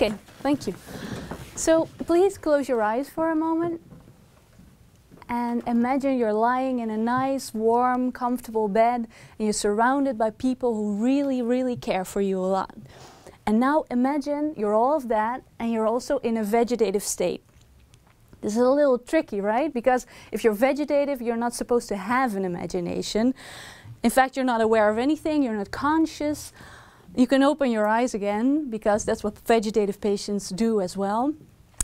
Okay, thank you. So please close your eyes for a moment and imagine you're lying in a nice, warm, comfortable bed and you're surrounded by people who really, really care for you a lot. And now imagine you're all of that and you're also in a vegetative state. This is a little tricky, right? Because if you're vegetative, you're not supposed to have an imagination. In fact, you're not aware of anything, you're not conscious. You can open your eyes again, because that's what vegetative patients do as well.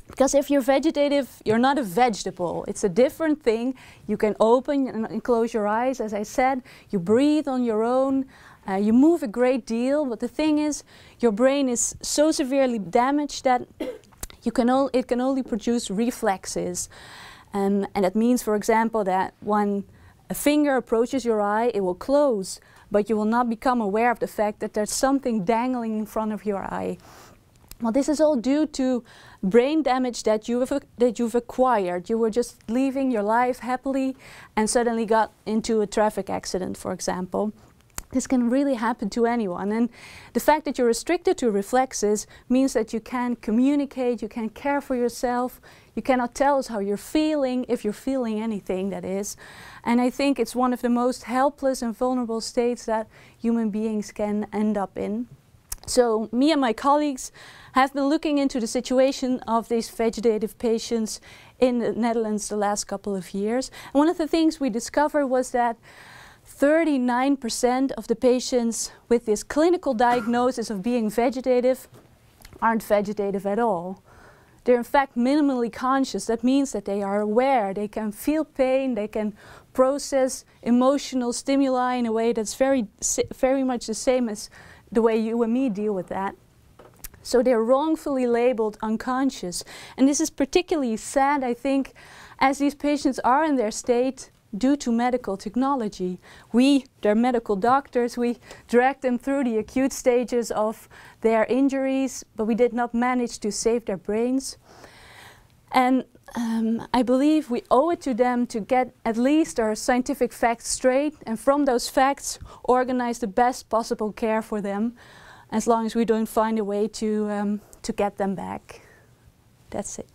Because if you're vegetative, you're not a vegetable. It's a different thing. You can open and close your eyes, as I said. You breathe on your own. You move a great deal. But the thing is, your brain is so severely damaged that it can only produce reflexes. And that means, for example, that when a finger approaches your eye, it will close. But you will not become aware of the fact that there's something dangling in front of your eye. Well, this is all due to brain damage that you've acquired. You were just living your life happily and suddenly got into a traffic accident, for example. This can really happen to anyone. And the fact that you're restricted to reflexes means that you can't communicate, you can't care for yourself, you cannot tell us how you're feeling, if you're feeling anything, that is. And I think it's one of the most helpless and vulnerable states that human beings can end up in. So me and my colleagues have been looking into the situation of these vegetative patients in the Netherlands the last couple of years. And one of the things we discovered was that 39% of the patients with this clinical diagnosis of being vegetative aren't vegetative at all. They're in fact minimally conscious. That means that they are aware, they can feel pain, they can process emotional stimuli in a way that's very much the same as the way you and me deal with that. So they're wrongfully labeled unconscious. And this is particularly sad, I think, as these patients are in their state due to medical technology. They're medical doctors, we dragged them through the acute stages of their injuries, but we did not manage to save their brains. And I believe we owe it to them to get at least our scientific facts straight, and from those facts organize the best possible care for them, as long as we don't find a way to get them back. That's it.